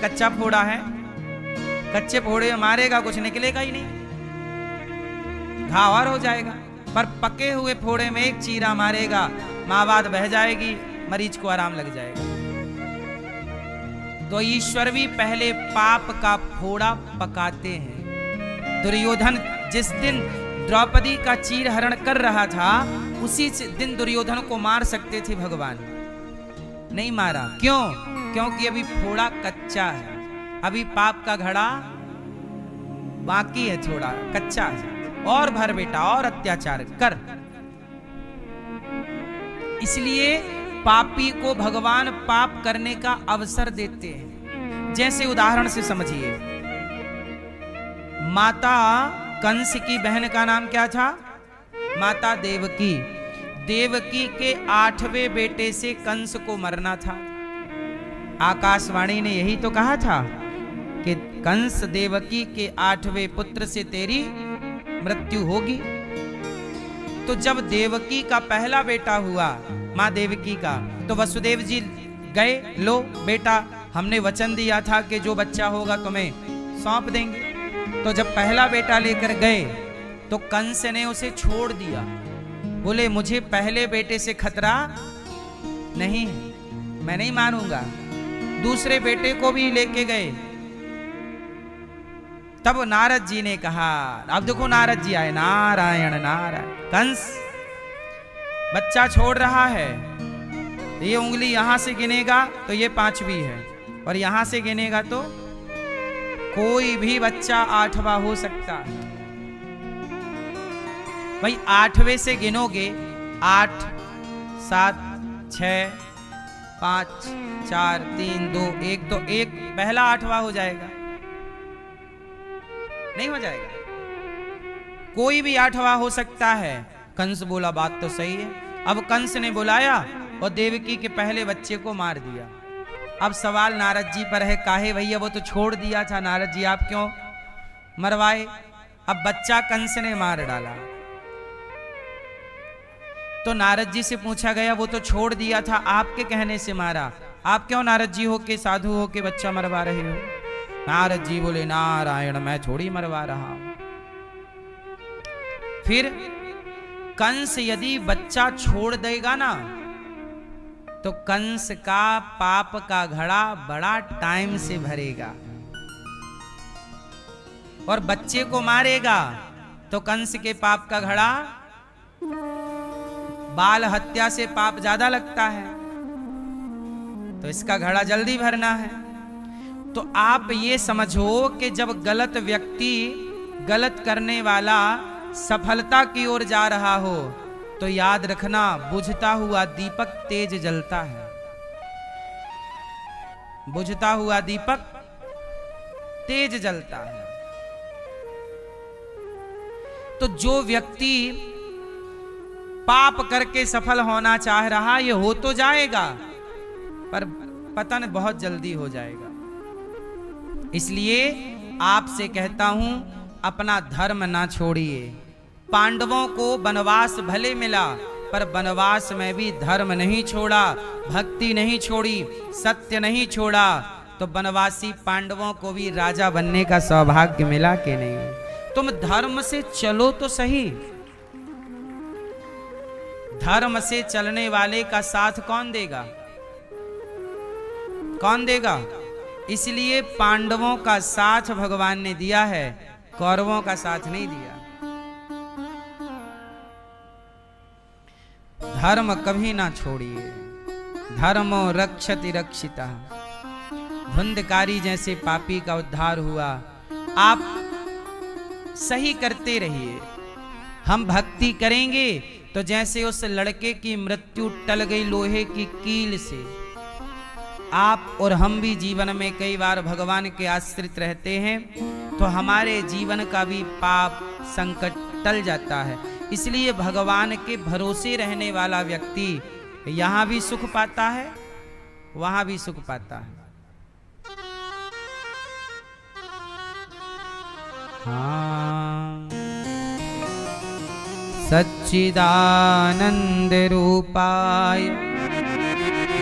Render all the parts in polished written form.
कच्चा फोड़ा है, कच्चे फोड़े मारेगा कुछ निकलेगा ही नहीं, घाव हो जाएगा। पर पके हुए फोड़े में एक चीरा मारेगा, मावाद बह जाएगी, मरीज को आराम लग जाएगा। तो ईश्वर भी पहले पाप का फोड़ा पकाते हैं। दुर्योधन जिस दिन द्रौपदी का चीर हरण कर रहा था, उसी दिन दुर्योधन को मार सकते थे भगवान, नहीं मारा। क्यों? क्योंकि अभी फोड़ा कच्चा है, अभी पाप का घड़ा बाकी है, थोड़ा कच्चा है। और भर बेटा, और अत्याचार कर। इसलिए पापी को भगवान पाप करने का अवसर देते हैं। जैसे उदाहरण से समझिए, माता कंस की बहन का नाम क्या था? माता देवकी। देवकी के 8वें बेटे से कंस को मरना था। आकाशवाणी ने यही तो कहा था कि कंस देवकी के 8वें पुत्र से तेरी मृत्यु होगी। तो जब देवकी का पहला बेटा हुआ, मां देवकी का, तो वसुदेव जी गए, लो बेटा, हमने वचन दिया था कि जो बच्चा होगा तुम्हें सौंप देंगे। तो जब पहला बेटा लेकर गए तो कंस ने उसे छोड़ दिया, बोले मुझे पहले बेटे से खतरा नहीं है, मैं नहीं मारूंगा। दूसरे बेटे को भी लेके गए। तब नारद जी ने कहा, अब देखो नारद जी आए, नारायण नारायण, कंस बच्चा छोड़ रहा है, ये उंगली यहां से गिनेगा तो ये 5वीं है, और यहां से गिनेगा तो कोई भी बच्चा 8वां हो सकता है। भाई 8वें से गिनोगे, 8 7 6 5 4 3 2 1, तो एक पहला 8वां हो जाएगा, नहीं हो जाएगा? कोई भी 8वां हो सकता है। कंस बोला बात तो सही है। अब कंस ने बुलाया और देवकी के पहले बच्चे को मार दिया। अब सवाल नारद जी पर है, काहे भैया, वो तो छोड़ दिया था, नारद जी आप क्यों मरवाए? अब बच्चा कंस ने मार डाला। तो नारद जी से पूछा गया, वो तो छोड़ दिया था, आपके कहने से मारा, आप क्यों नारद जी हो के, साधु हो के बच्चा मरवा रहे हो? नारद जी बोले, नारायण, मैं थोड़ी मरवा रहा हूं। फिर कंस यदि बच्चा छोड़ देगा ना, तो कंस का पाप का घड़ा बड़ा टाइम से भरेगा, और बच्चे को मारेगा तो कंस के पाप का घड़ा, बाल हत्या से पाप ज्यादा लगता है, तो इसका घड़ा जल्दी भरना है। तो आप ये समझो कि जब गलत व्यक्ति, गलत करने वाला सफलता की ओर जा रहा हो, तो याद रखना, बुझता हुआ दीपक तेज जलता है। बुझता हुआ दीपक तेज जलता है। तो जो व्यक्ति पाप करके सफल होना चाह रहा, ये हो तो जाएगा, पर पतन बहुत जल्दी हो जाएगा। इसलिए आपसे कहता हूं, अपना धर्म ना छोड़िए। पांडवों को वनवास भले मिला, पर वनवास में भी धर्म नहीं छोड़ा, भक्ति नहीं छोड़ी, सत्य नहीं छोड़ा, तो वनवासी पांडवों को भी राजा बनने का सौभाग्य मिला कि नहीं? तुम धर्म से चलो तो सही। धर्म से चलने वाले का साथ कौन देगा? कौन देगा? इसलिए पांडवों का साथ भगवान ने दिया है, कौरवों का साथ नहीं दिया। धर्म कभी ना छोड़िए। धर्मो रक्षति रक्षिता। धुंधकारी जैसे पापी का उद्धार हुआ। आप सही करते रहिए। हम भक्ति करेंगे तो जैसे उस लड़के की मृत्यु टल गई लोहे की कील से, आप और हम भी जीवन में कई बार भगवान के आश्रित रहते हैं, तो हमारे जीवन का भी पाप संकट टल जाता है। इसलिए भगवान के भरोसे रहने वाला व्यक्ति यहां भी सुख पाता है, वहां भी सुख पाता है। हाँ, सच्चिदानंद रूपाय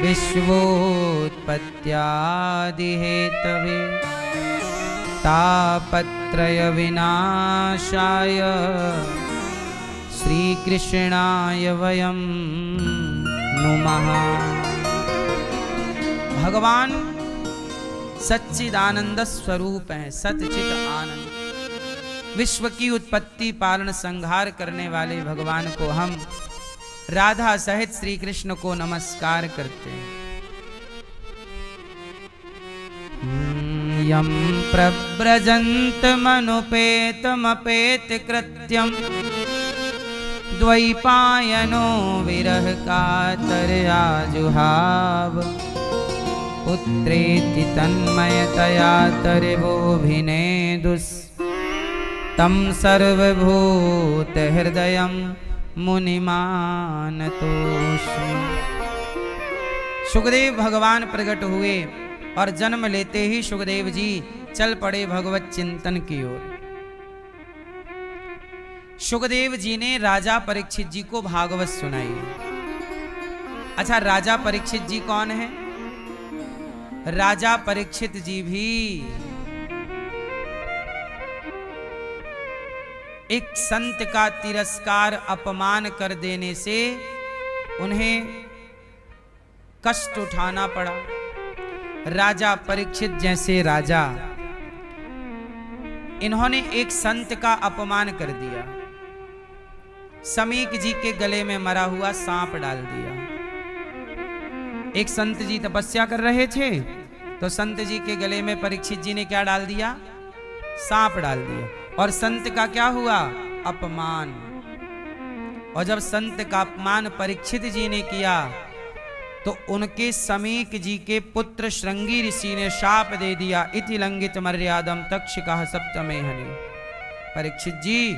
विश्वोत्पत्यादिहेतवे विश्वोत्पत्त्यादिहेतवे तापत्रय विनाशाय श्रीकृष्णाय वयं नुमः। भगवान सच्चिदानंद स्वरूप हैं, सच्चित आनंद। विश्व की उत्पत्ति पालन संहार करने वाले भगवान को हम राधा सहित श्री कृष्ण को नमस्कार करते हैं। यम प्रव्रजन्तमनुपेतमपेत कृत्यं द्वैपायनो विरह कातरयाजुहाव पुत्रेति तन्मयतया तरिवोऽभिनेदुस् तं सर्वभूतहृदयं मुनिमानतोऽस्मि। सुखदेव भगवान प्रकट हुए और जन्म लेते ही सुखदेव जी चल पड़े भगवत चिंतन की ओर। सुखदेव जी ने राजा परीक्षित जी को भागवत सुनाई। अच्छा, राजा परीक्षित जी कौन है? राजा परीक्षित जी भी एक संत का तिरस्कार अपमान कर देने से उन्हें कष्ट उठाना पड़ा। राजा परीक्षित जैसे राजा, इन्होंने एक संत का अपमान कर दिया। समीक जी के गले में मरा हुआ सांप डाल दिया। एक संत जी तपस्या कर रहे थे तो संत जी के गले में परीक्षित जी ने क्या डाल दिया? सांप डाल दिया। और संत का क्या हुआ? अपमान। और जब संत का अपमान परीक्षित जी ने किया तो उनके समीक जी के पुत्र श्रृंगी ऋषि ने शाप दे दिया, इति लंघित मर्यादम तक्षकः सप्तमे हनि। परीक्षित जी,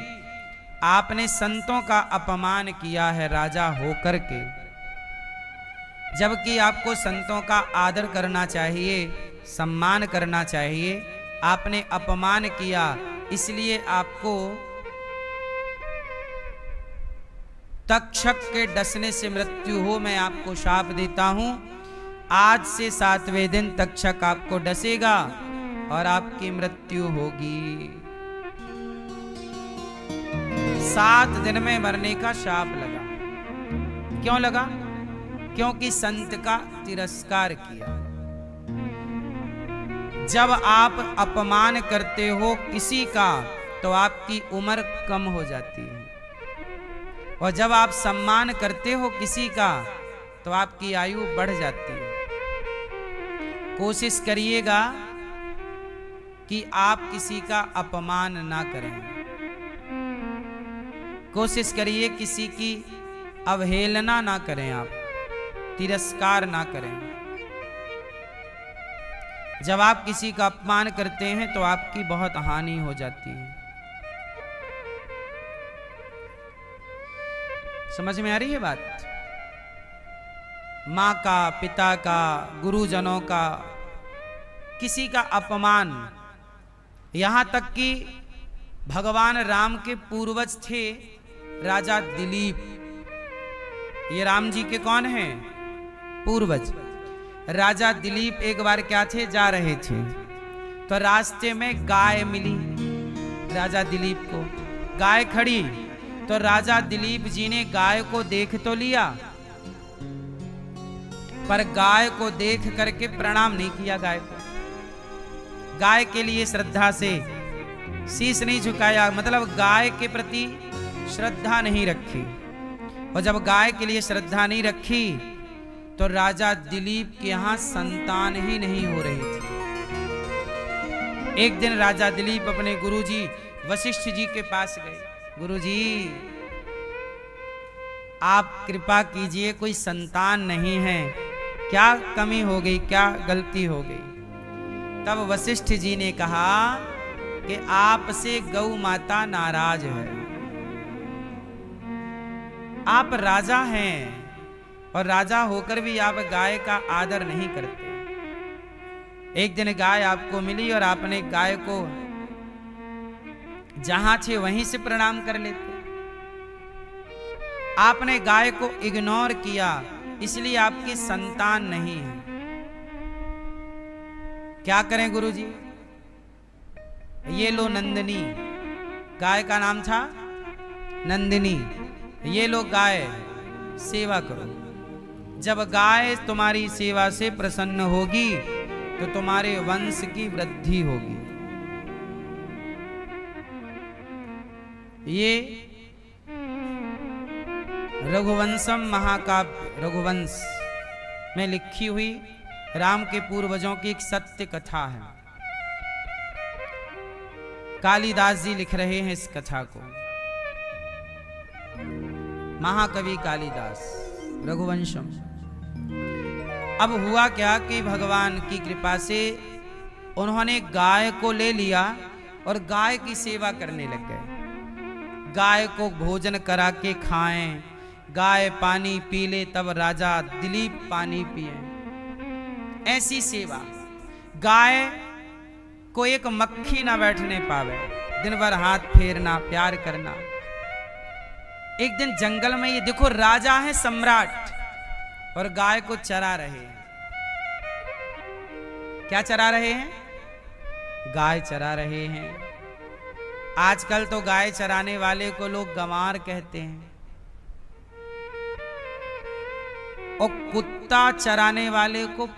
आपने संतों का अपमान किया है राजा होकर के, जबकि आपको संतों का आदर करना चाहिए, सम्मान करना चाहिए। आपने अपमान किया, इसलिए आपको तक्षक के डसने से मृत्यु हो। मैं आपको शाप देता हूं, आज से 7वें दिन तक्षक आपको डसेगा और आपकी मृत्यु होगी। 7 दिन में मरने का शाप लगा। क्यों लगा? क्योंकि संत का तिरस्कार किया। जब आप अपमान करते हो किसी का तो आपकी उम्र कम हो जाती है, और जब आप सम्मान करते हो किसी का तो आपकी आयु बढ़ जाती है। कोशिश करिएगा कि आप किसी का अपमान ना करें। कोशिश करिए किसी की अवहेलना ना करें, आप तिरस्कार ना करें। जब आप किसी का अपमान करते हैं तो आपकी बहुत हानि हो जाती है। समझ में आ रही है बात? माँ का, पिता का, गुरुजनों का, किसी का अपमान, यहां तक कि भगवान राम के पूर्वज थे राजा दिलीप। ये राम जी के कौन हैं? पूर्वज। राजा दिलीप एक बार क्या थे, जा रहे थे तो रास्ते में गाय मिली राजा दिलीप को। गाय खड़ी तो राजा दिलीप जी ने गाय को देख तो लिया, पर गाय को देख करके प्रणाम नहीं किया। गाय को, गाय के लिए श्रद्धा से शीश नहीं झुकाया, मतलब गाय के प्रति श्रद्धा नहीं रखी। और जब गाय के लिए श्रद्धा नहीं रखी तो राजा दिलीप के यहां संतान ही नहीं हो रही थी। एक दिन राजा दिलीप अपने गुरुजी वशिष्ठ जी के पास गए। गुरुजी, आप कृपा कीजिए, कोई संतान नहीं है, क्या कमी हो गई, क्या गलती हो गई? तब वशिष्ठ जी ने कहा कि आपसे गौ माता नाराज है। आप राजा हैं और राजा होकर भी आप गाय का आदर नहीं करते। एक दिन गाय आपको मिली और आपने गाय को जहां थे वहीं से प्रणाम कर लेते। आपने गाय को इग्नोर किया, इसलिए आपकी संतान नहीं है। क्या करें गुरुजी? ये लो नंदिनी, गाय का नाम था नंदिनी, ये लो गाय, सेवा करो। जब गाय तुम्हारी सेवा से प्रसन्न होगी तो तुम्हारे वंश की वृद्धि होगी। ये रघुवंशम महाकाव्य, रघुवंश में लिखी हुई राम के पूर्वजों की एक सत्य कथा है। कालिदास जी लिख रहे हैं इस कथा को, महाकवि कालिदास, रघुवंशम। अब हुआ क्या कि भगवान की कृपा से उन्होंने गाय को ले लिया और गाय की सेवा करने लग गए। गाय को भोजन करा के खाएं, गाय पानी पी ले तब राजा दिलीप पानी पिए, ऐसी सेवा। गाय को एक मक्खी ना बैठने पावे, दिन भर हाथ फेरना, प्यार करना। एक दिन जंगल में, ये देखो राजा है, सम्राट, और गाय को चरा रहे हैं। क्या चरा रहे हैं? गाय चरा रहे हैं। आजकल तो गाय चराने वाले को लोग गंवार कहते हैं, और कुत्ता चराने वाले को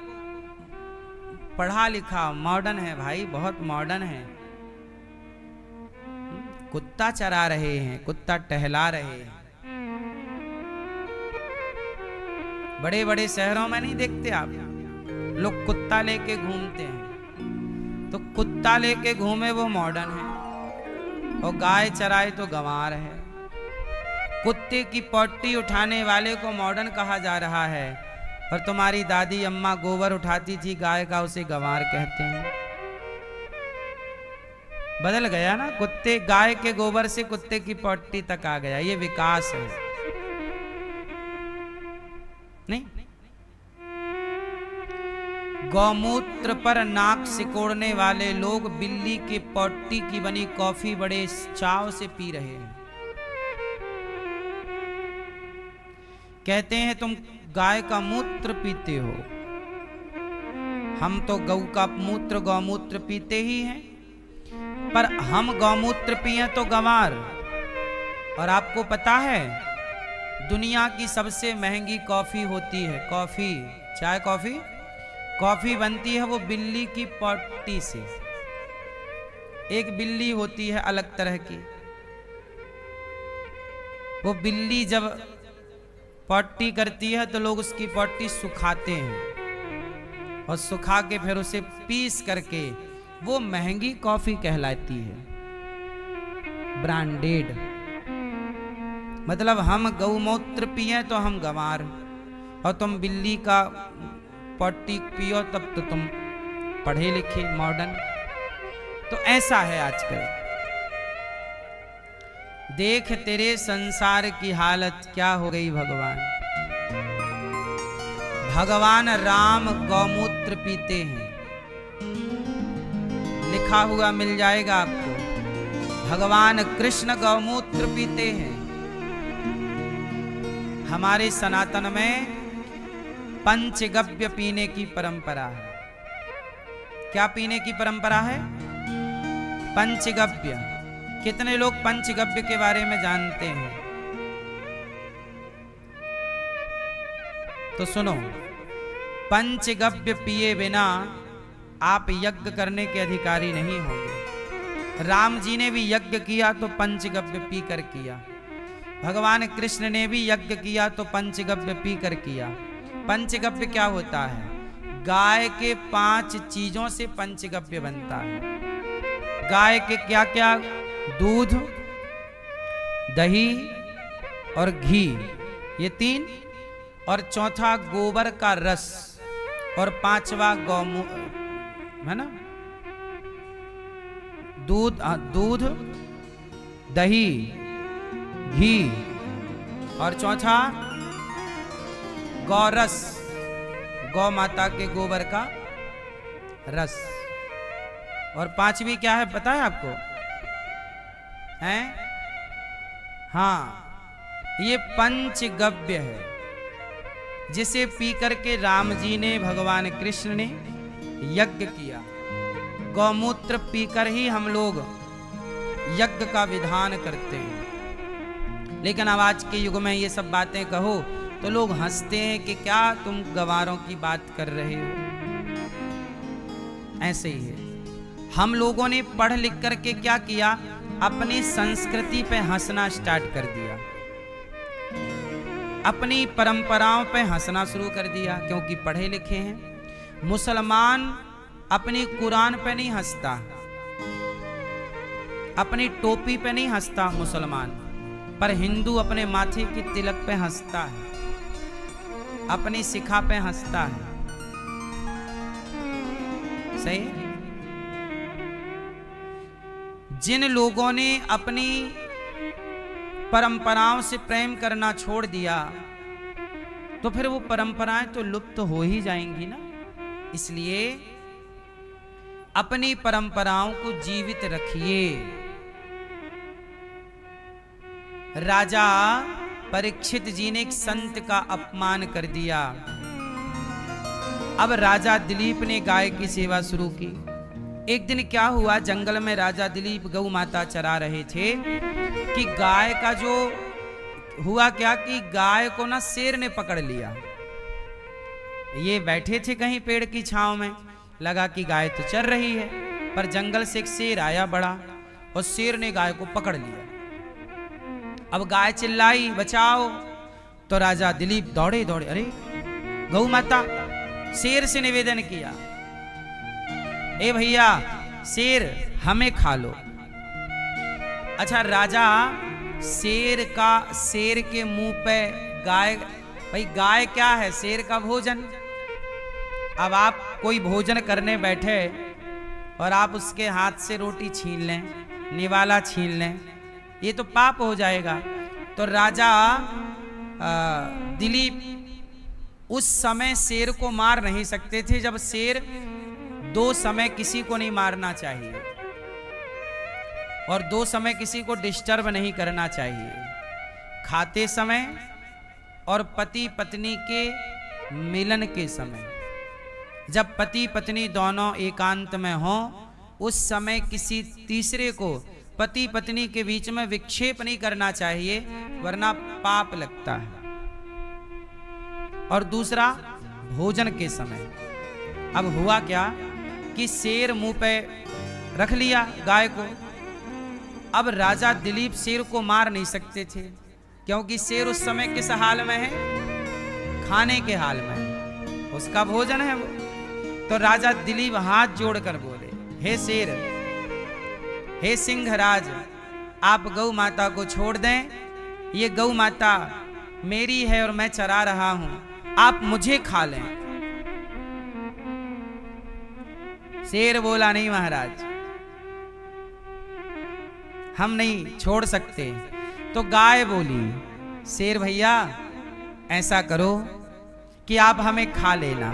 पढ़ा लिखा, मॉडर्न है भाई, बहुत मॉडर्न है। कुत्ता चरा रहे हैं, कुत्ता टहला रहे हैं। बड़े बड़े शहरों में नहीं देखते आप, लोग कुत्ता लेके घूमते हैं। तो कुत्ता लेके घूमे वो मॉडर्न है, और गाय चराए तो गंवार है। कुत्ते की पट्टी उठाने वाले को मॉडर्न कहा जा रहा है, और तुम्हारी दादी अम्मा गोबर उठाती थी गाय का, उसे गंवार कहते हैं। बदल गया ना, कुत्ते, गाय के गोबर से कुत्ते की पट्टी तक आ गया। ये विकास है नहीं? गौमूत्र पर नाक सिकोड़ने वाले लोग बिल्ली की पट्टी की बनी कॉफी बड़े चाव से पी रहे हैं। कहते हैं तुम गाय का मूत्र पीते हो, हम तो गौ का मूत्र, गौमूत्र पीते ही हैं, पर हम गौमूत्र पिए तो गंवार। और आपको पता है दुनिया की सबसे महंगी कॉफी होती है, कॉफी, चाय कॉफी, कॉफी बनती है वो बिल्ली की पट्टी से। एक बिल्ली होती है अलग तरह की, वो बिल्ली जब पट्टी करती है तो लोग उसकी पट्टी सुखाते हैं, और सुखा के फिर उसे पीस करके वो महंगी कॉफी कहलाती है, ब्रांडेड। मतलब हम गौमूत्र पिए तो हम गंवार, और तुम बिल्ली का पट्टी पियो तब तो तुम पढ़े लिखे, मॉडर्न। तो ऐसा है आजकल। देख तेरे संसार की हालत क्या हो गई भगवान। भगवान राम गौमूत्र पीते हैं, लिखा हुआ मिल जाएगा आपको। भगवान कृष्ण गौमूत्र पीते हैं। हमारे सनातन में पंचगव्य पीने की परंपरा है। क्या पीने की परंपरा है? पंचगव्य। कितने लोग पंचगव्य के बारे में जानते हैं? तो सुनो, पंचगव्य पिए बिना आप यज्ञ करने के अधिकारी नहीं होंगे। राम जी ने भी यज्ञ किया तो पंचगव्य पी कर किया, भगवान कृष्ण ने भी यज्ञ किया तो पंचगव्य पी कर किया। पंचगव्य क्या होता है? गाय के 5 चीजों से पंचगव्य बनता है। गाय के क्या क्या? दूध, दही और घी, ये 3, और चौथा गोबर का रस, और 5वां गौमूत्र, है ना? दूध, दही, घी, और चौथा गौरस, गौ माता के गोबर का रस। और 5वीं क्या है पता है आपको? हैं? हाँ, ये पंचगव्य है, जिसे पी करके राम जी ने, भगवान कृष्ण ने यज्ञ किया। गौमूत्र पीकर ही हम लोग यज्ञ का विधान करते हैं। लेकिन अब आज के युग में ये सब बातें कहो तो लोग हंसते हैं कि क्या तुम गंवारों की बात कर रहे हो। ऐसे ही है, हम लोगों ने पढ़ लिख करके क्या किया, अपनी संस्कृति पे हंसना स्टार्ट कर दिया, अपनी परंपराओं पे हंसना शुरू कर दिया, क्योंकि पढ़े लिखे हैं। मुसलमान अपनी कुरान पे नहीं हंसता, अपनी टोपी पे नहीं हंसता मुसलमान, पर हिंदू अपने माथे की तिलक पे हंसता है, अपनी शिखा पे हंसता है। सही। जिन लोगों ने अपनी परंपराओं से प्रेम करना छोड़ दिया तो फिर वो परंपराएं तो लुप्त हो ही जाएंगी ना। इसलिए अपनी परंपराओं को जीवित रखिए। राजा परीक्षित जी ने एक संत का अपमान कर दिया। अब राजा दिलीप ने गाय की सेवा शुरू की। एक दिन क्या हुआ, जंगल में राजा दिलीप गौ माता चरा रहे थे कि गाय का जो हुआ क्या कि गाय को ना शेर ने पकड़ लिया। ये बैठे थे कहीं पेड़ की छांव में, लगा कि गाय तो चर रही है, पर जंगल से एक शेर आया बड़ा और शेर ने गाय को पकड़ लिया। अब गाय चिल्लाई बचाओ, तो राजा दिलीप दौड़े दौड़े, अरे गौ माता, शेर से निवेदन किया, ए भैया शेर हमें खा लो। अच्छा, राजा शेर के मुंह पे गाय, भाई गाय क्या है, शेर का भोजन। अब आप कोई भोजन करने बैठे और आप उसके हाथ से रोटी छीन लें, निवाला छीन लें, ये तो पाप हो जाएगा। तो राजा दिलीप उस समय शेर को मार नहीं सकते थे, जब शेर दो समय किसी को नहीं मारना चाहिए और दो समय किसी को डिस्टर्ब नहीं करना चाहिए, खाते समय और पति पत्नी के मिलन के समय। जब पति पत्नी दोनों एकांत में हों, उस समय किसी तीसरे को पति पत्नी के बीच में विक्षेप नहीं करना चाहिए, वरना पाप लगता है। और दूसरा, भोजन के समय। अब हुआ क्या कि शेर मुंह पे रख लिया गाय को। अब राजा दिलीप शेर को मार नहीं सकते थे, क्योंकि शेर उस समय किस हाल में है, खाने के हाल में है, उसका भोजन है वो। तो राजा दिलीप हाथ जोड़कर बोले, हे शेर, हे सिंहराज, आप गौ माता को छोड़ दें, ये गौ माता मेरी है और मैं चरा रहा हूं, आप मुझे खा लें। शेर बोला, नहीं महाराज, हम नहीं छोड़ सकते। तो गाय बोली, शेर भैया ऐसा करो कि आप हमें खा लेना,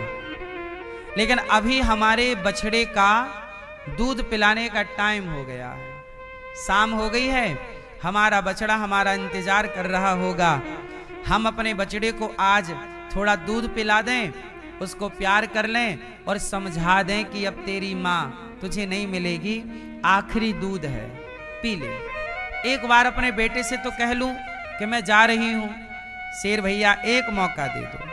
लेकिन अभी हमारे बछड़े का दूध पिलाने का टाइम हो गया है, शाम हो गई है, हमारा बछड़ा हमारा इंतजार कर रहा होगा। हम अपने बछड़े को आज थोड़ा दूध पिला दें, उसको प्यार कर लें और समझा दें कि अब तेरी माँ तुझे नहीं मिलेगी, आखिरी दूध है, पी ले। एक बार अपने बेटे से तो कह लूं कि मैं जा रही हूं, शेर भैया एक मौका दे दो।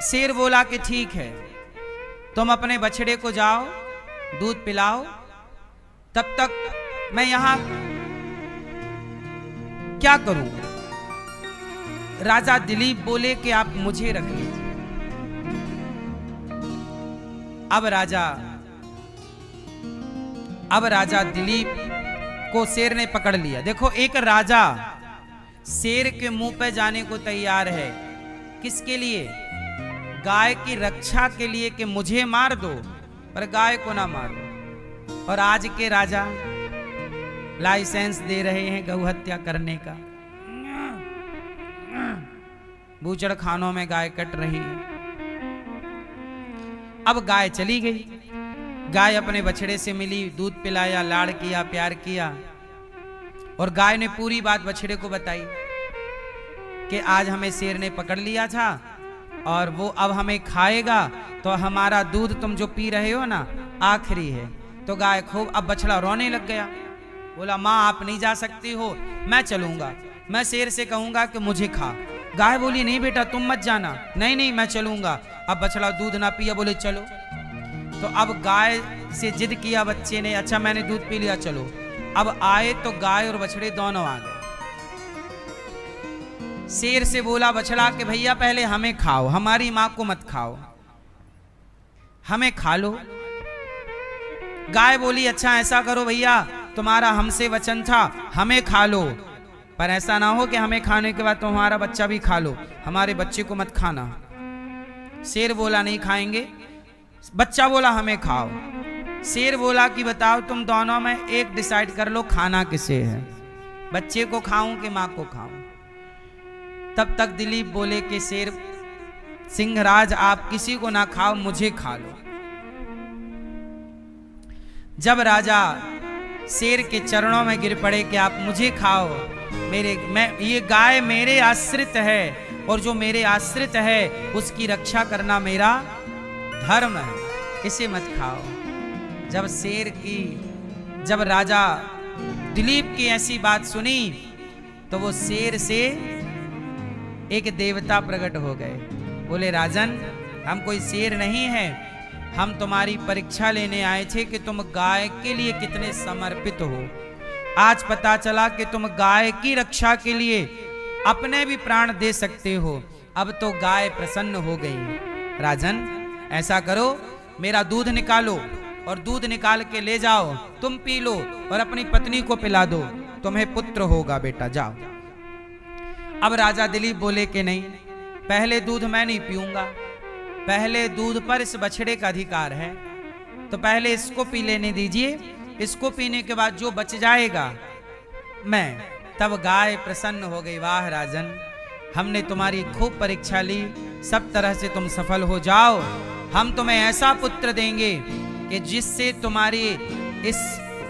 शेर बोला कि ठीक है, तुम अपने बछड़े को जाओ, दूध पिलाओ, तब तक मैं यहां क्या करूं। राजा दिलीप बोले कि आप मुझे रख लीजिए। अब राजा दिलीप को शेर ने पकड़ लिया। देखो, एक राजा शेर के मुंह पे जाने को तैयार है, किसके लिए, गाय की रक्षा के लिए, कि मुझे मार दो पर गाय को ना मारो। और आज के राजा लाइसेंस दे रहे हैं गौ हत्या करने का, बूचड़ खानों में गाय कट रही है। अब गाय चली गई, गाय अपने बछड़े से मिली, दूध पिलाया, लाड़ किया, प्यार किया, और गाय ने पूरी बात बछड़े को बताई कि आज हमें शेर ने पकड़ लिया था और वो अब हमें खाएगा, तो हमारा दूध तुम जो पी रहे हो ना आखिरी है। तो गाय खूब, अब बछड़ा रोने लग गया, बोला माँ आप नहीं जा सकती हो, मैं चलूंगा, मैं शेर से कहूंगा कि मुझे खा। गाय बोली नहीं बेटा तुम मत जाना, नहीं नहीं मैं चलूंगा। अब बछड़ा दूध ना पिया, बोले चलो। तो अब गाय से जिद किया बच्चे ने, अच्छा मैंने दूध पी लिया चलो। अब आए तो गाय और बछड़े दोनों आ गए। शेर से बोला बछड़ा कि भैया पहले हमें खाओ, हमारी मां को मत खाओ, हमें खा लो। गाय बोली अच्छा ऐसा करो भैया, तुम्हारा हमसे वचन था, हमें खा लो, पर ऐसा ना हो कि हमें खाने के बाद तुम्हारा बच्चा भी खा लो, हमारे बच्चे को मत खाना। शेर बोला नहीं खाएंगे, बच्चा बोला हमें खाओ। शेर बोला कि बताओ तुम दोनों में एक डिसाइड कर लो खाना किसे है, बच्चे को खाऊं कि मां को खाऊं। तब तक दिलीप बोले कि शेर सिंहराज आप किसी को ना खाओ, मुझे खा लो। जब राजा शेर के चरणों में गिर पड़े कि आप मुझे खाओ, ये गाय मेरे आश्रित है और जो मेरे आश्रित है उसकी रक्षा करना मेरा धर्म है, इसे मत खाओ। जब राजा दिलीप की ऐसी बात सुनी तो वो शेर से एक देवता प्रकट हो गए, बोले राजन हम कोई शेर नहीं है, हम तुम्हारी परीक्षा लेने आए थे कि तुम गाय के लिए कितने समर्पित हो। आज पता चला कि तुम गाय की रक्षा के लिए अपने भी प्राण दे सकते हो। अब तो गाय प्रसन्न हो गई। राजन ऐसा करो मेरा दूध निकालो और दूध निकाल के ले जाओ, तुम पी लो और अपनी पत्नी को पिला दो, तुम्हें पुत्र होगा बेटा, जाओ। अब राजा दिलीप बोले कि नहीं, पहले दूध मैं नहीं पीऊंगा, पहले दूध पर इस बछड़े का अधिकार है, तो पहले इसको पी लेने दीजिए, इसको पीने के बाद जो बच जाएगा मैं। तब गाय प्रसन्न हो गई, वाह राजन हमने तुम्हारी खूब परीक्षा ली, सब तरह से तुम सफल हो जाओ, हम तुम्हें ऐसा पुत्र देंगे कि जिससे तुम्हारी इस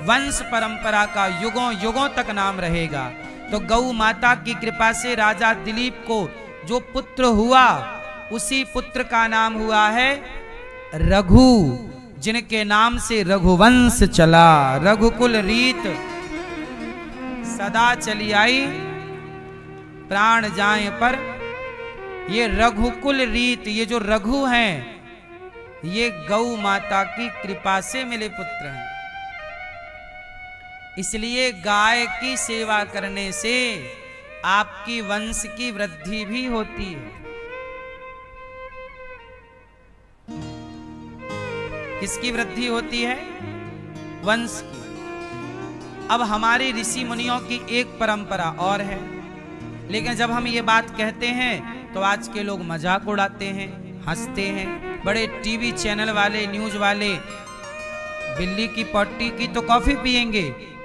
वंश परंपरा का युगों युगों तक नाम रहेगा। तो गौ माता की कृपा से राजा दिलीप को जो पुत्र हुआ उसी पुत्र का नाम हुआ है रघु, जिनके नाम से रघुवंश चला, रघुकुल रीत सदा चली आई, प्राण जाए पर। ये रघुकुल रीत, ये जो रघु हैं ये गौ माता की कृपा से मिले पुत्र हैं। इसलिए गाय की सेवा करने से आपकी वंश की वृद्धि भी होती है। किसकी वृद्धि होती है? वंश की। अब हमारे ऋषि मुनियों की एक परंपरा और है, लेकिन जब हम ये बात कहते हैं तो आज के लोग मजाक उड़ाते हैं, हंसते हैं। बड़े टीवी चैनल वाले, न्यूज वाले बिल्ली की पट्टी की तो कॉफी पिएंगे,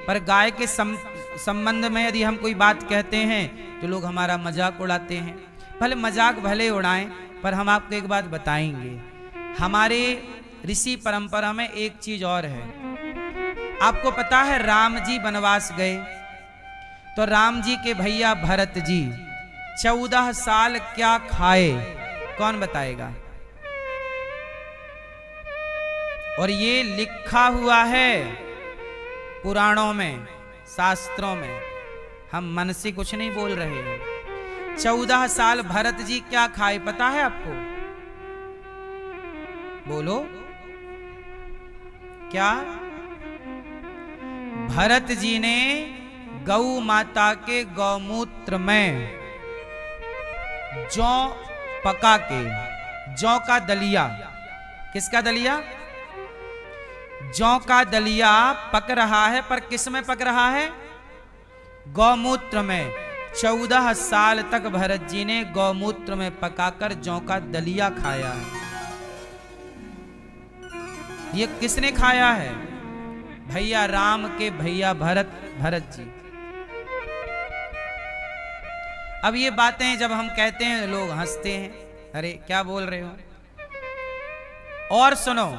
पर गाय के संबंध में यदि हम कोई बात कहते हैं तो लोग हमारा मजाक उड़ाते हैं। भले मजाक भले उड़ाएं, पर हम आपको एक बात बताएंगे, हमारे ऋषि परंपरा में एक चीज और है। आपको पता है राम जी वनवास गए तो राम जी के भैया भरत जी 14 साल क्या खाए, कौन बताएगा? और ये लिखा हुआ है पुराणों में, शास्त्रों में, हम मन से कुछ नहीं बोल रहे हैं। 14 साल भरत जी क्या खाए पता है आपको? बोलो क्या? भरत जी ने गौ माता के गौमूत्र में जौ पका के, जौ का दलिया, किसका दलिया? जौ का दलिया पक रहा है, पर किस में पक रहा है? गौमूत्र में। 14 साल तक भरत जी ने गौमूत्र में पकाकर जौ का दलिया खाया है। ये किसने खाया है? भैया राम के भैया भरत जी। अब ये बातें जब हम कहते हैं लोग हंसते हैं, अरे क्या बोल रहे हो। और सुनो,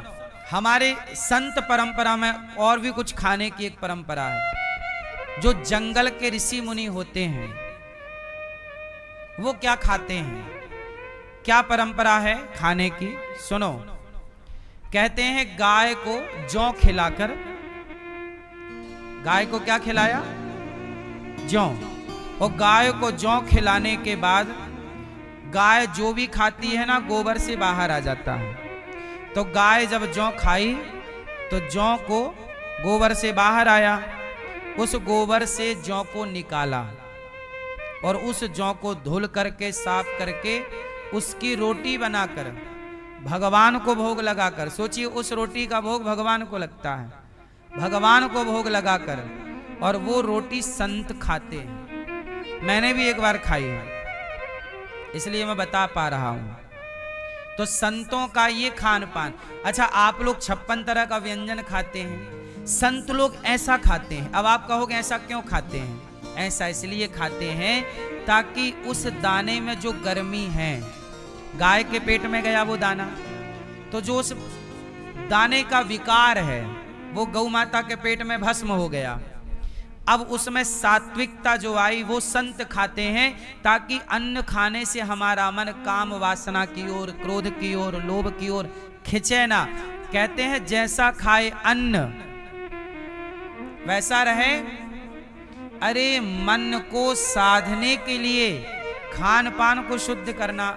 हमारे संत परंपरा में और भी कुछ खाने की एक परंपरा है। जो जंगल के ऋषि मुनि होते हैं वो क्या खाते हैं, क्या परंपरा है खाने की? सुनो, कहते हैं गाय को जौ खिलाकर, गाय को क्या खिलाया? जौ। और गाय को जौ खिलाने के बाद गाय जो भी खाती है ना, गोबर से बाहर आ जाता है। तो गाय जब जौ खाई तो जौ को गोबर से बाहर आया, उस गोबर से जौ को निकाला और उस जौ को धुल करके साफ करके उसकी रोटी बनाकर भगवान को भोग लगाकर, सोचिए उस रोटी का भोग भगवान को लगता है, भगवान को भोग लगाकर, और वो रोटी संत खाते हैं। मैंने भी एक बार खाई है, इसलिए मैं बता पा रहा हूं। तो संतों का ये खान पान। अच्छा, आप लोग 56 तरह का व्यंजन खाते हैं, संत लोग ऐसा खाते हैं। अब आप कहोगे ऐसा क्यों खाते हैं? ऐसा इसलिए खाते हैं ताकि उस दाने में जो गर्मी है, गाय के पेट में गया वो दाना, तो जो उस दाने का विकार है वो गौ माता के पेट में भस्म हो गया। अब उसमें सात्विकता जो आई वो संत खाते हैं, ताकि अन्न खाने से हमारा मन काम वासना की ओर, क्रोध की ओर, लोभ की ओर खिंचे ना। कहते हैं जैसा खाए अन्न वैसा रहे। अरे मन को साधने के लिए खान पान को शुद्ध करना,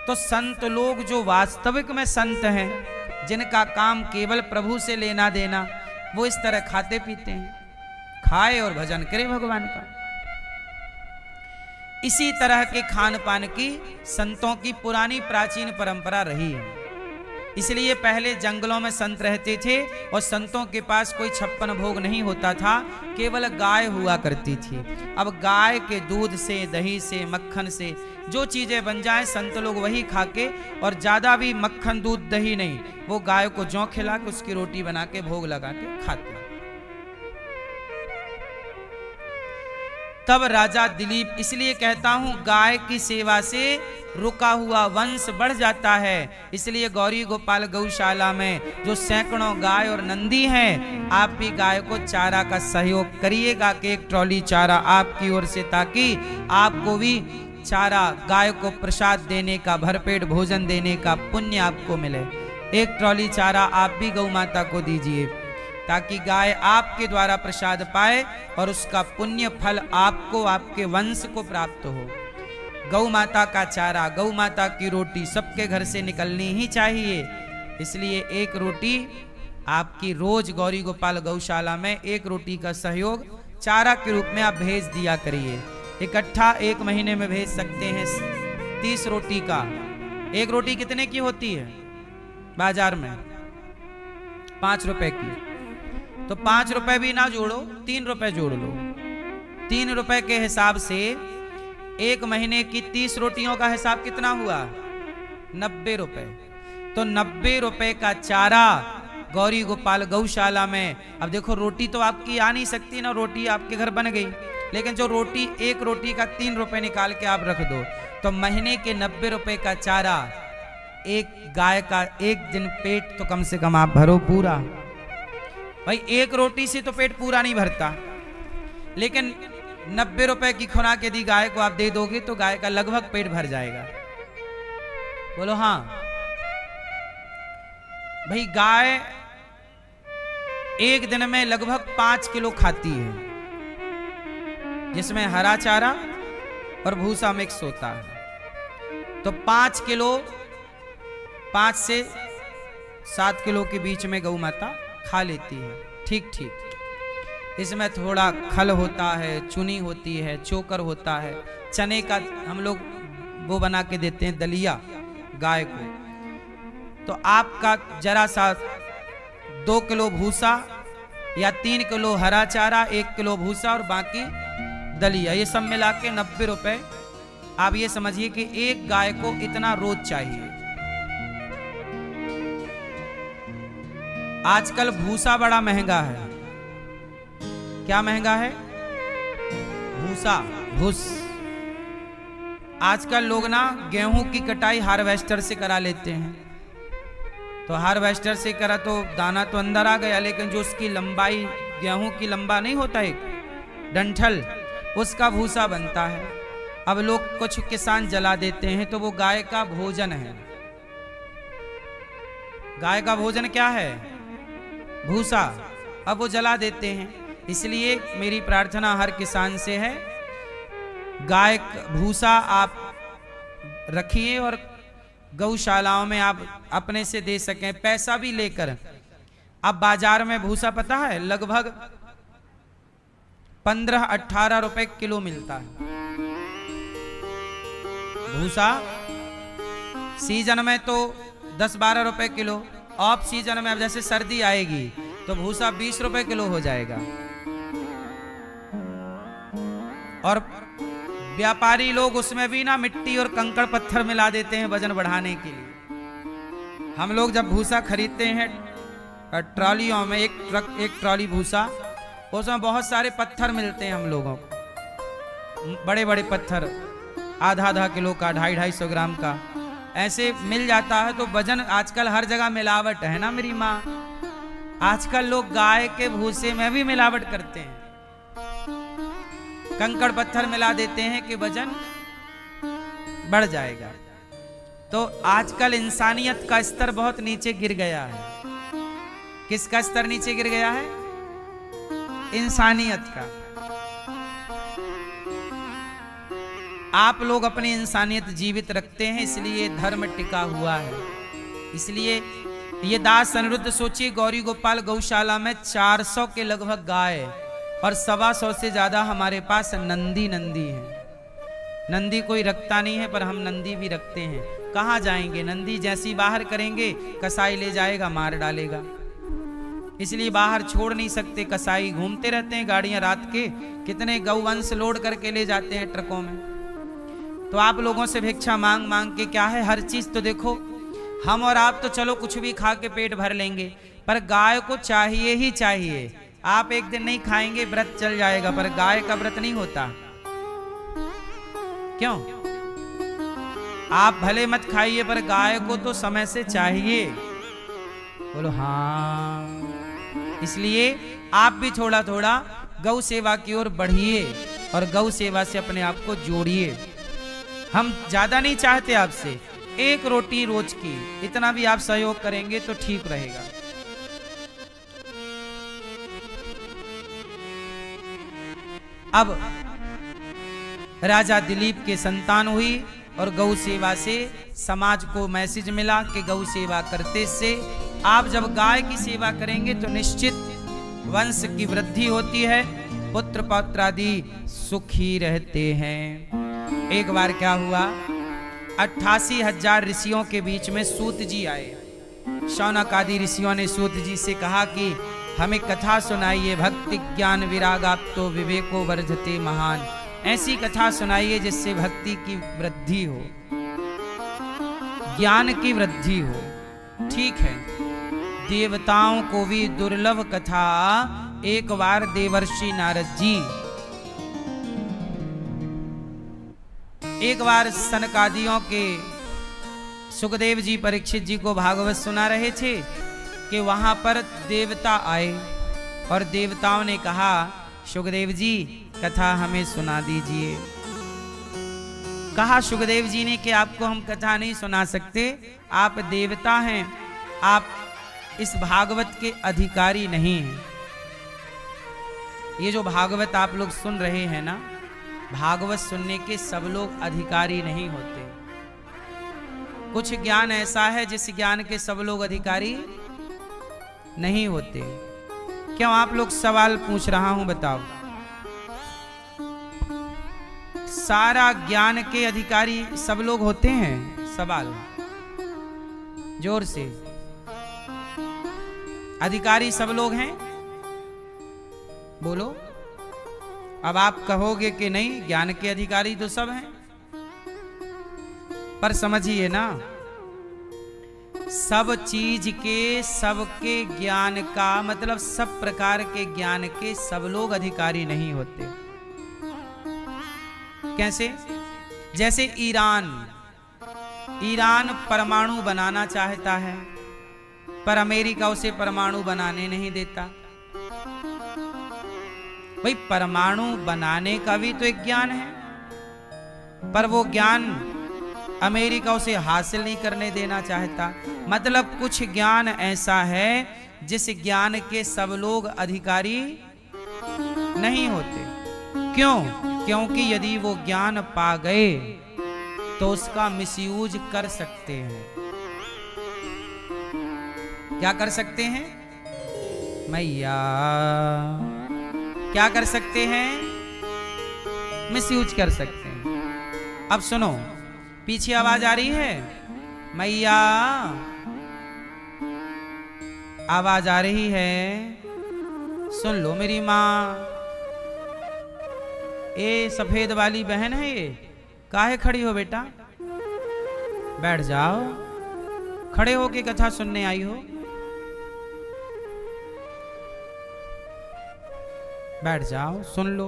तो संत लोग जो वास्तविक में संत हैं, जिनका काम केवल प्रभु से लेना देना, वो इस तरह खाते पीते हैं, खाए और भजन करे भगवान का। इसी तरह के खान पान की संतों की पुरानी प्राचीन परंपरा रही है। इसलिए पहले जंगलों में संत रहते थे और संतों के पास कोई 56 भोग नहीं होता था, केवल गाय हुआ करती थी। अब गाय के दूध से, दही से, मक्खन से जो चीजें बन जाए, संत लोग वही खा के, और ज्यादा भी मक्खन दूध दही नहीं, वो गाय को जौ खिला के उसकी रोटी बना के भोग लगा के खाते। तब राजा दिलीप, इसलिए कहता हूं गाय की सेवा से रुका हुआ वंश बढ़ जाता है। इसलिए गौरी गोपाल गौशाला में जो सैकड़ों गाय और नंदी हैं, आप भी गाय को चारा का सहयोग करिएगा कि एक ट्रॉली चारा आपकी ओर से, ताकि आपको भी चारा, गाय को प्रसाद देने का, भरपेट भोजन देने का पुण्य आपको मिले। एक ट्रॉली चारा आप भी गौ माता को दीजिए, ताकि गाय आपके द्वारा प्रसाद पाए और उसका पुण्य फल आपको, आपके वंश को प्राप्त हो। गौ माता का चारा, गौ माता की रोटी सबके घर से निकलनी ही चाहिए। इसलिए एक रोटी आपकी रोज गौरी गोपाल गौशाला में एक रोटी का सहयोग चारा के रूप में आप भेज दिया करिए। इकट्ठा 1 महीने में भेज सकते हैं 30 रोटी का। एक रोटी कितने की होती है बाजार में? 5 रुपए की। तो 5 रुपए भी ना जोड़ो, 3 रुपए जोड़ लो। 3 रुपए के हिसाब से 1 महीने की 30 रोटियों का हिसाब कितना हुआ? 90 रुपए। तो 90 रुपए का चारा गौरी गोपाल गौशाला में। अब देखो, रोटी तो आपकी आ नहीं सकती ना, रोटी आपके घर बन गई, लेकिन जो रोटी, एक रोटी का 3 रुपए निकाल के आप रख दो, तो महीने के 90 रुपए का चारा, एक गाय का एक दिन पेट तो कम से कम आप भरो पूरा। भाई एक रोटी से तो पेट पूरा नहीं भरता, लेकिन 90 रुपए की खुराक यदि गाय को आप दे दोगे तो गाय का लगभग पेट भर जाएगा। बोलो हाँ। भाई गाय एक दिन में लगभग 5 किलो खाती है, जिसमें हरा चारा और भूसा मिक्स होता है। तो 5 किलो, 5 से 7 किलो के बीच में गौ माता खा लेती है। ठीक ठीक। इसमें थोड़ा खल होता है, चुनी होती है, चोकर होता है, चने का हम लोग वो बना के देते हैं दलिया गाय को। तो आपका जरा सा 2 किलो भूसा या 3 किलो हरा चारा, 1 किलो भूसा और बाकी दलिया, ये सब मिला के 90 रुपए। आप ये समझिए कि एक गाय को इतना रोज चाहिए। आजकल भूसा बड़ा महंगा है। क्या महंगा है? भूसा, भूस। आजकल लोग ना गेहूं की कटाई हार्वेस्टर से करा लेते हैं। तो हार्वेस्टर से करा तो दाना तो अंदर आ गया, लेकिन जो उसकी लंबाई, गेहूं की लंबा नहीं होता एक डंठल, उसका भूसा बनता है। अब लोग कुछ किसान जला देते हैं, तो वो गाय का भोजन है। गाय का भोजन क्या है? भूसा। अब वो जला देते हैं। इसलिए मेरी प्रार्थना हर किसान से है, गाय भूसा आप रखिए और गौशालाओं में आप अपने से दे सकें, पैसा भी लेकर। अब बाजार में भूसा पता है लगभग 15-18 रुपए किलो मिलता है भूसा। सीजन में तो 10-12 रुपए किलो, ऑफ सीजन में अब जैसे सर्दी आएगी तो भूसा 20 रुपए किलो हो जाएगा। और व्यापारी लोग उसमें भी ना मिट्टी और कंकड़ पत्थर मिला देते हैं वजन बढ़ाने के लिए। हम लोग जब भूसा खरीदते हैं ट्रॉलियों में, एक ट्रॉली भूसा, उसमें बहुत सारे पत्थर मिलते हैं हम लोगों को, बड़े बड़े पत्थर, आधा किलो का, 250-250 ग्राम का ऐसे मिल जाता है। तो वजन, आजकल हर जगह मिलावट है ना मेरी माँ, आजकल लोग गाय के भूसे में भी मिलावट करते हैं, कंकड़ पत्थर मिला देते हैं कि वजन बढ़ जाएगा। तो आजकल इंसानियत का स्तर बहुत नीचे गिर गया है। किसका स्तर नीचे गिर गया है? इंसानियत का। आप लोग अपनी इंसानियत जीवित रखते हैं, इसलिए धर्म टिका हुआ है। इसलिए ये दास अनिरुद्ध सोचिए, गौरी गोपाल गौशाला में 400 के लगभग गाय और 125 से ज्यादा हमारे पास नंदी है। नंदी कोई रखता नहीं है पर हम नंदी भी रखते हैं। कहाँ जाएंगे? नंदी जैसी बाहर करेंगे कसाई ले जाएगा, मार डालेगा, इसलिए बाहर छोड़ नहीं सकते। कसाई घूमते रहते हैं गाड़ियां रात के, कितने गौवंश लोड करके ले जाते हैं ट्रकों में। तो आप लोगों से भिक्षा मांग मांग के क्या है, हर चीज तो देखो, हम और आप तो चलो कुछ भी खा के पेट भर लेंगे, पर गाय को चाहिए ही चाहिए। आप एक दिन नहीं खाएंगे व्रत चल जाएगा, पर गाय का व्रत नहीं होता। क्यों? आप भले मत खाइए पर गाय को तो समय से चाहिए। बोलो हाँ। इसलिए आप भी थोड़ा थोड़ा गौ सेवा की ओर बढ़िए और गौ सेवा से अपने आप को जोड़िए। हम ज्यादा नहीं चाहते आपसे, 1 रोटी रोज की, इतना भी आप सहयोग करेंगे तो ठीक रहेगा। अब राजा दिलीप के संतान हुई और गौ सेवा से समाज को मैसेज मिला कि गौ सेवा करते से आप जब गाय की सेवा करेंगे तो निश्चित वंश की वृद्धि होती है, पुत्र पौत्र आदि सुखी रहते हैं। एक बार क्या हुआ, 88,000 ऋषियों के बीच में सूत जी आए। शौनक आदि ऋषियों ने सूत जी से कहा कि हमें कथा सुनाइए, भक्ति ज्ञान विरागाप्तो विवेको वर्धते महान। ऐसी कथा सुनाइए जिससे भक्ति की वृद्धि हो, ज्ञान की वृद्धि हो। ठीक है, देवताओं को भी दुर्लभ कथा एक बार देवर्षि नारद जी एक बार सनकादियों के सुखदेव जी परीक्षित जी को भागवत सुना रहे थे कि वहां पर देवता आए और देवताओं ने कहा सुखदेव जी कथा हमें सुना दीजिए। कहा सुखदेव जी ने कि आपको हम कथा नहीं सुना सकते, आप देवता हैं, आप इस भागवत के अधिकारी नहीं हैं। ये जो भागवत आप लोग सुन रहे हैं ना, भागवत सुनने के सब लोग अधिकारी नहीं होते। कुछ ज्ञान ऐसा है जिस ज्ञान के सब लोग अधिकारी नहीं होते। क्यों? आप लोग सवाल पूछ रहा हूं, बताओ। सारा ज्ञान के अधिकारी सब लोग होते हैं? सवाल जोर से। अधिकारी सब लोग हैं? बोलो। अब आप कहोगे कि नहीं, ज्ञान के अधिकारी तो सब हैं, पर समझिए ना, सब चीज के, सबके ज्ञान का मतलब सब प्रकार के ज्ञान के सब लोग अधिकारी नहीं होते। कैसे? जैसे ईरान परमाणु बनाना चाहता है, पर अमेरिका उसे परमाणु बनाने नहीं देता। भाई परमाणु बनाने का भी तो एक ज्ञान है, पर वो ज्ञान अमेरिका उसे हासिल नहीं करने देना चाहता। मतलब कुछ ज्ञान ऐसा है जिस ज्ञान के सब लोग अधिकारी नहीं होते। क्यों? क्योंकि यदि वो ज्ञान पा गए तो उसका मिसयूज कर सकते हैं। क्या कर सकते हैं मैया? क्या कर सकते हैं? मिसयूज कर सकते हैं। अब सुनो, पीछे आवाज आ रही है मैया, आवाज आ रही है, सुन लो मेरी माँ। ए सफेद वाली बहन है ये, काहे खड़ी हो बेटा? बैठ जाओ, खड़े होके कथा सुनने आई हो? बैठ जाओ, सुन लो।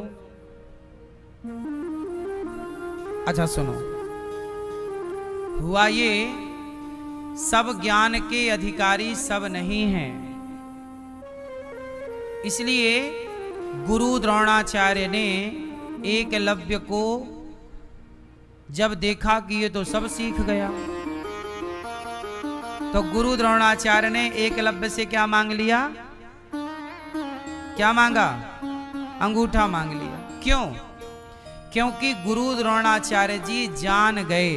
अच्छा सुनो, हुआ ये, सब ज्ञान के अधिकारी सब नहीं हैं। इसलिए गुरु द्रोणाचार्य ने एकलव्य को जब देखा कि ये तो सब सीख गया, तो गुरु द्रोणाचार्य ने एकलव्य से क्या मांग लिया? क्या मांगा? अंगूठा मांग लिया। क्यों? क्योंकि गुरु द्रोणाचार्य जी जान गए।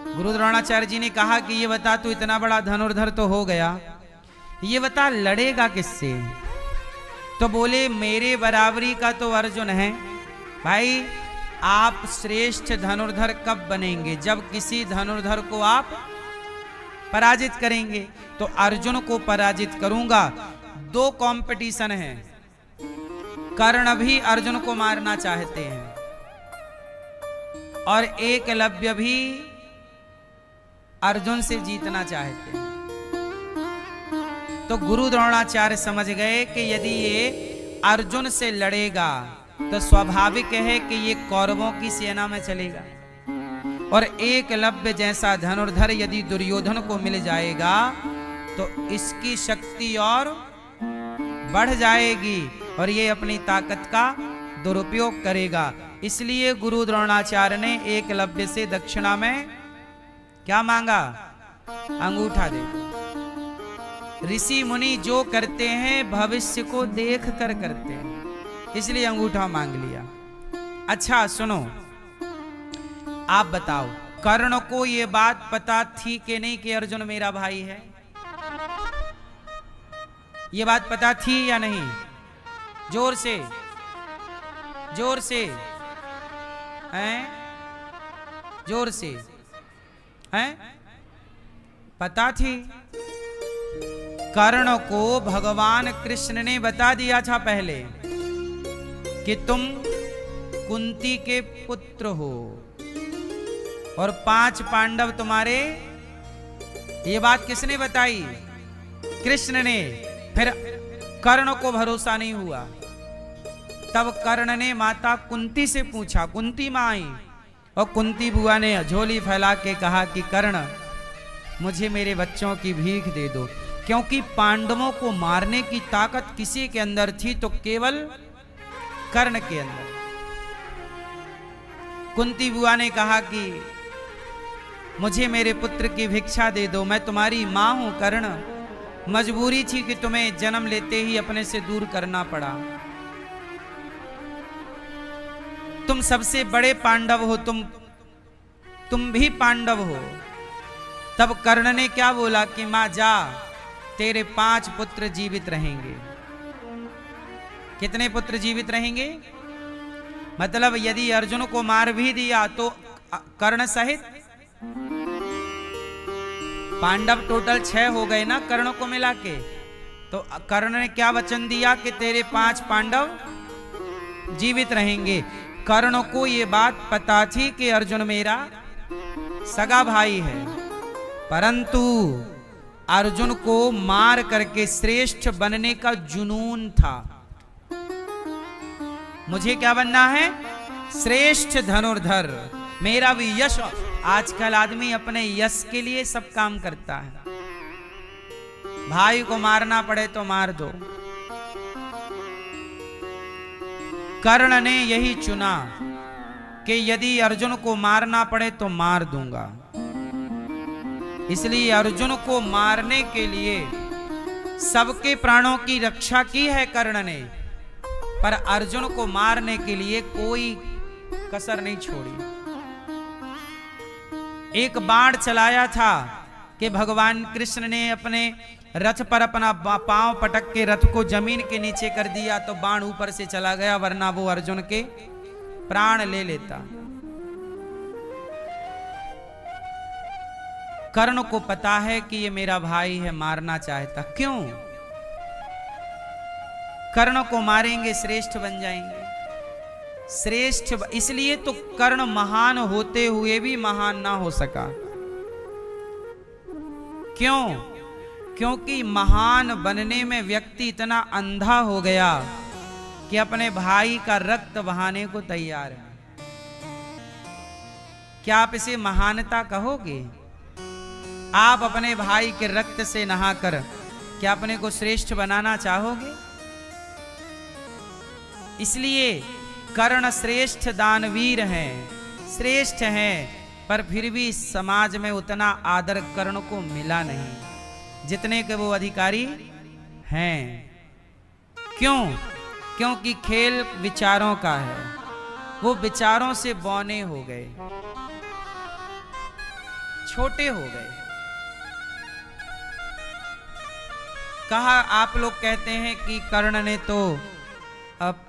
गुरु द्रोणाचार्य जी ने कहा कि ये बता, तू इतना बड़ा धनुर्धर तो हो गया, ये बता लड़ेगा किससे? तो बोले मेरे बराबरी का तो अर्जुन है। भाई आप श्रेष्ठ धनुर्धर कब बनेंगे? जब किसी धनुर्धर को आप पराजित करेंगे। तो अर्जुन को पराजित करूंगा। दो कंपटीशन है, कर्ण भी अर्जुन को मारना चाहते हैं और एकलव्य भी अर्जुन से जीतना चाहते हैं। तो गुरु द्रोणाचार्य समझ गए कि यदि ये अर्जुन से लड़ेगा तो स्वाभाविक है कि ये कौरवों की सेना में चलेगा, और एकलव्य जैसा धनुर्धर यदि दुर्योधन को मिल जाएगा तो इसकी शक्ति और बढ़ जाएगी और ये अपनी ताकत का दुरुपयोग करेगा। इसलिए गुरु द्रोणाचार्य ने एकलव्य से दक्षिणा में क्या मांगा? अंगूठा दे। ऋषि मुनि जो करते हैं भविष्य को देख कर करते हैं, इसलिए अंगूठा मांग लिया। अच्छा सुनो, आप बताओ, कर्ण को ये बात पता थी कि नहीं कि अर्जुन मेरा भाई है? ये बात पता थी या नहीं? जोर से, जोर से हैं? जोर से हैं? पता थी। कर्ण को भगवान कृष्ण ने बता दिया था पहले कि तुम कुंती के पुत्र हो और 5 पांडव तुम्हारे। ये बात किसने बताई? कृष्ण ने। फिर कर्ण को भरोसा नहीं हुआ, तब कर्ण ने माता कुंती से पूछा। कुंती मां आई और कुंती बुआ ने झोली फैला के कहा कि कर्ण मुझे मेरे बच्चों की भीख दे दो, क्योंकि पांडवों को मारने की ताकत किसी के अंदर थी तो केवल कर्ण के अंदर। कुंती बुआ ने कहा कि मुझे मेरे पुत्र की भिक्षा दे दो, मैं तुम्हारी मां हूं कर्ण, मजबूरी थी कि तुम्हें जन्म लेते ही अपने से दूर करना पड़ा। तुम सबसे बड़े पांडव हो, तुम भी पांडव हो। तब कर्ण ने क्या बोला कि मां जा, तेरे 5 पुत्र जीवित रहेंगे। कितने पुत्र जीवित रहेंगे? मतलब यदि अर्जुन को मार भी दिया तो कर्ण सहित पांडव टोटल 6 हो गए ना कर्ण को मिला के। तो कर्ण ने क्या वचन दिया कि तेरे 5 पांडव जीवित रहेंगे। कर्ण को ये बात पता थी कि अर्जुन मेरा सगा भाई है, परंतु अर्जुन को मार करके श्रेष्ठ बनने का जुनून था। मुझे क्या बनना है? श्रेष्ठ धनुर्धर, मेरा भी यश। आजकल आदमी अपने यश के लिए सब काम करता है। भाई को मारना पड़े तो मार दो। कर्ण ने यही चुना कि यदि अर्जुन को मारना पड़े तो मार दूंगा। इसलिए अर्जुन को मारने के लिए सबके प्राणों की रक्षा की है कर्ण ने, पर अर्जुन को मारने के लिए कोई कसर नहीं छोड़ी। एक बाण चलाया था कि भगवान कृष्ण ने अपने रथ पर अपना पांव पटक के रथ को जमीन के नीचे कर दिया तो बाण ऊपर से चला गया, वरना वो अर्जुन के प्राण ले लेता। कर्ण को पता है कि ये मेरा भाई है, मारना चाहता। क्यों? कर्ण को मारेंगे श्रेष्ठ बन जाएंगे। श्रेष्ठ इसलिए तो कर्ण महान होते हुए भी महान ना हो सका। क्यों? क्योंकि महान बनने में व्यक्ति इतना अंधा हो गया कि अपने भाई का रक्त बहाने को तैयार है। क्या आप इसे महानता कहोगे? आप अपने भाई के रक्त से नहाकर क्या अपने को श्रेष्ठ बनाना चाहोगे? इसलिए कर्ण श्रेष्ठ दानवीर हैं, श्रेष्ठ हैं, पर फिर भी समाज में उतना आदर कर्ण को मिला नहीं जितने के वो अधिकारी हैं। क्यों? क्योंकि खेल विचारों का है, वो विचारों से बौने हो गए, छोटे हो गए। कहा, आप लोग कहते हैं कि कर्ण ने तो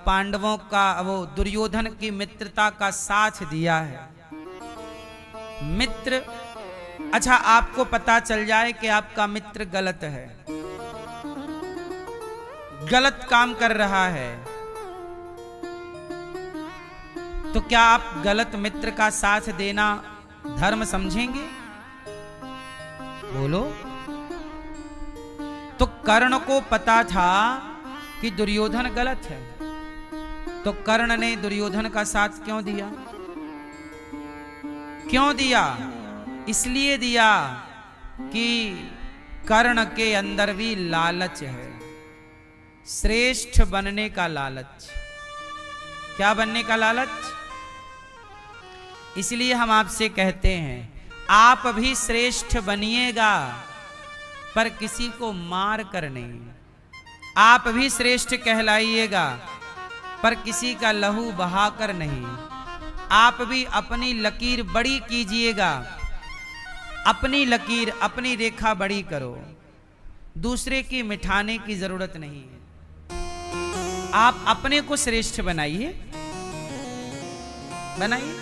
पांडवों का, वो दुर्योधन की मित्रता का साथ दिया है। मित्र, अच्छा आपको पता चल जाए कि आपका मित्र गलत है, गलत काम कर रहा है, तो क्या आप गलत मित्र का साथ देना धर्म समझेंगे? बोलो। तो कर्ण को पता था कि दुर्योधन गलत है, तो कर्ण ने दुर्योधन का साथ क्यों दिया? क्यों दिया? इसलिए दिया कि कर्ण के अंदर भी लालच है, श्रेष्ठ बनने का लालच। क्या बनने का लालच? इसलिए हम आपसे कहते हैं, आप भी श्रेष्ठ बनिएगा, पर किसी को मार कर नहीं। आप भी श्रेष्ठ कहलाइएगा, पर किसी का लहू बहाकर नहीं। आप भी अपनी लकीर बड़ी कीजिएगा, अपनी लकीर, अपनी रेखा बड़ी करो, दूसरे की मिठाने की जरूरत नहीं है। आप अपने को श्रेष्ठ बनाइए, बनाइए।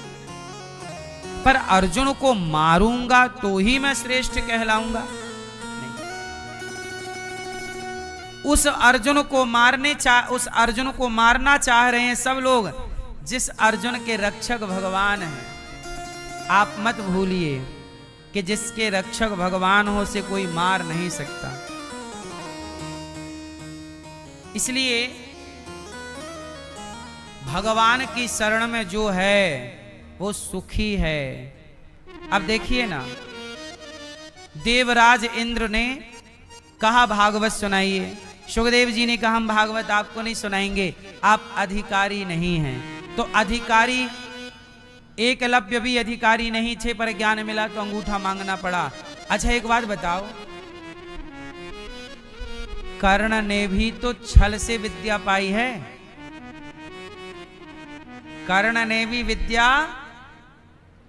पर अर्जुन को मारूंगा तो ही मैं श्रेष्ठ कहलाऊंगा? नहीं। उस अर्जुन को मारना चाह रहे हैं सब लोग, जिस अर्जुन के रक्षक भगवान हैं। आप मत भूलिए कि जिसके रक्षक भगवान हो से कोई मार नहीं सकता। इसलिए भगवान की शरण में जो है वो सुखी है। अब देखिए ना, देवराज इंद्र ने कहा भागवत सुनाइए। सुखदेव जी ने कहा हम भागवत आपको नहीं सुनाएंगे, आप अधिकारी नहीं हैं। तो अधिकारी, एकलव्य भी अधिकारी नहीं थे, पर ज्ञान मिला तो अंगूठा मांगना पड़ा। अच्छा एक बात बताओ, कर्ण ने भी तो छल से विद्या पाई है। कर्ण ने भी विद्या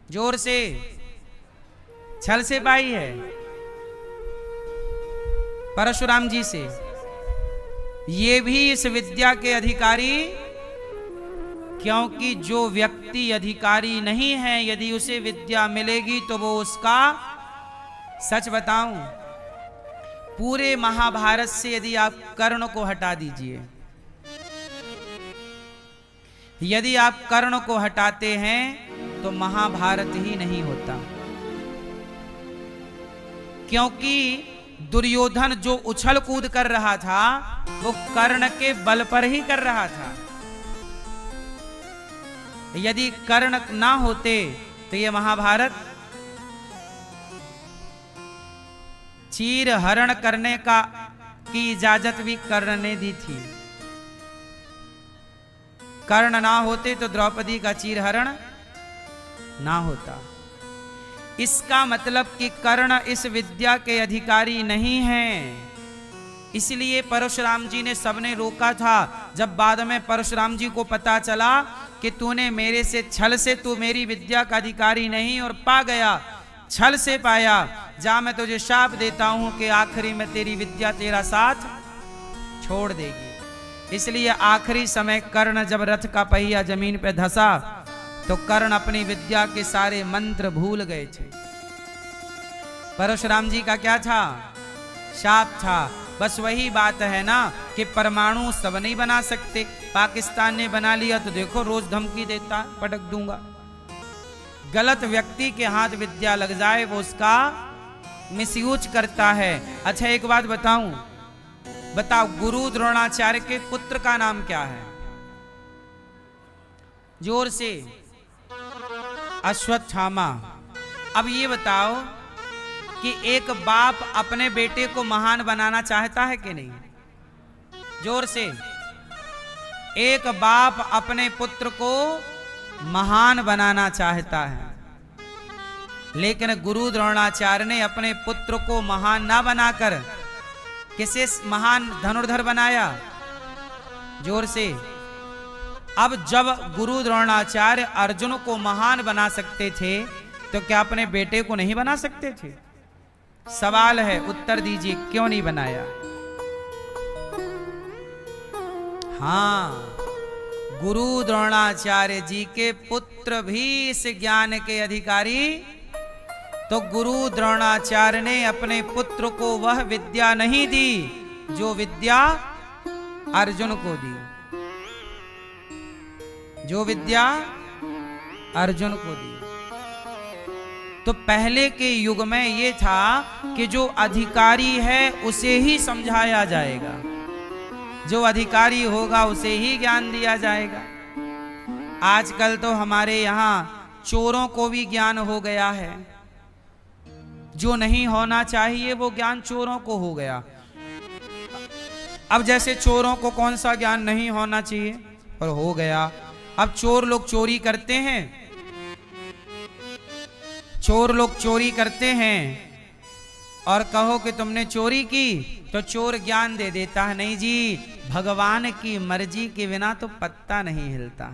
जोर से छल से पाई है, परशुराम जी से। ये भी इस विद्या के अधिकारी, क्योंकि जो व्यक्ति अधिकारी नहीं है, यदि उसे विद्या मिलेगी तो वो उसका, सच बताऊं, पूरे महाभारत से यदि आप कर्ण को हटा दीजिए, यदि आप कर्ण को हटाते हैं तो महाभारत ही नहीं होता। क्योंकि दुर्योधन जो उछल कूद कर रहा था वो कर्ण के बल पर ही कर रहा था। यदि कर्ण ना होते तो ये महाभारत, चीर हरण करने की इजाजत भी कर्ण ने दी थी। कर्ण ना होते तो द्रौपदी का चीर हरण ना होता। इसका मतलब कि कर्ण इस विद्या के अधिकारी नहीं हैं। इसलिए परशुराम जी ने सबने रोका था। जब बाद में परशुराम जी को पता चला कि तूने मेरे से छल से तू मेरी विद्या का अधिकारी नहीं और पा गया, छल से पाया, जा मैं तुझे शाप देता हूं कि आखिरी में तेरी विद्या तेरा साथ छोड़ देगी। इसलिए आखिरी समय कर्ण जब रथ का पहिया जमीन पे धंसा तो कर्ण अपनी विद्या के सारे मंत्र भूल गए थे। परशुराम जी का क्या था? शाप था। बस वही बात है ना कि परमाणु सब नहीं बना सकते। पाकिस्तान ने बना लिया तो देखो रोज धमकी देता, पटक दूंगा। गलत व्यक्ति के हाथ विद्या लग जाए वो उसका मिसयूज करता है। अच्छा एक बात बताओ गुरु द्रोणाचार्य के पुत्र का नाम क्या है? जोर से। अश्वत्थामा। अब ये बताओ कि एक बाप अपने बेटे को महान बनाना चाहता है कि नहीं? जोर से। एक बाप अपने पुत्र को महान बनाना चाहता है, लेकिन गुरु द्रोणाचार्य ने अपने पुत्र को महान ना बनाकर किसे महान धनुर्धर बनाया? जोर से। अब जब गुरु द्रोणाचार्य अर्जुन को महान बना सकते थे तो क्या अपने बेटे को नहीं बना सकते थे? सवाल है, उत्तर दीजिए, क्यों नहीं बनाया? हाँ, गुरु द्रोणाचार्य जी के पुत्र भी इस ज्ञान के अधिकारी, तो गुरु द्रोणाचार्य ने अपने पुत्र को वह विद्या नहीं दी जो विद्या अर्जुन को दी, जो विद्या अर्जुन को दी। तो पहले के युग में ये था कि जो अधिकारी है उसे ही समझाया जाएगा, जो अधिकारी होगा उसे ही ज्ञान दिया जाएगा। आजकल तो हमारे यहाँ चोरों को भी ज्ञान हो गया है। जो नहीं होना चाहिए वो ज्ञान चोरों को हो गया। अब जैसे चोरों को कौन सा ज्ञान नहीं होना चाहिए और हो गया। अब चोर लोग चोरी करते हैं, चोर लोग चोरी करते हैं और कहो कि तुमने चोरी की तो चोर ज्ञान दे देता है, नहीं जी, भगवान की मर्जी के बिना तो पत्ता नहीं हिलता।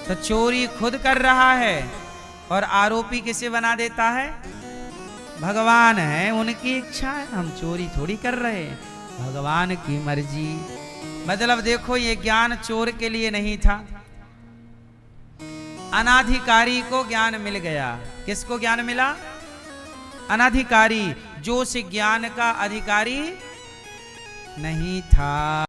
तो चोरी खुद कर रहा है और आरोपी किसे बना देता है? भगवान है, उनकी इच्छा है, हम चोरी थोड़ी कर रहे हैं, भगवान की मर्जी। मतलब देखो ये ज्ञान चोर के लिए नहीं था, अनाधिकारी को ज्ञान मिल गया। किसको ज्ञान मिला? अनाधिकारी, जो उस ज्ञान का अधिकारी नहीं था।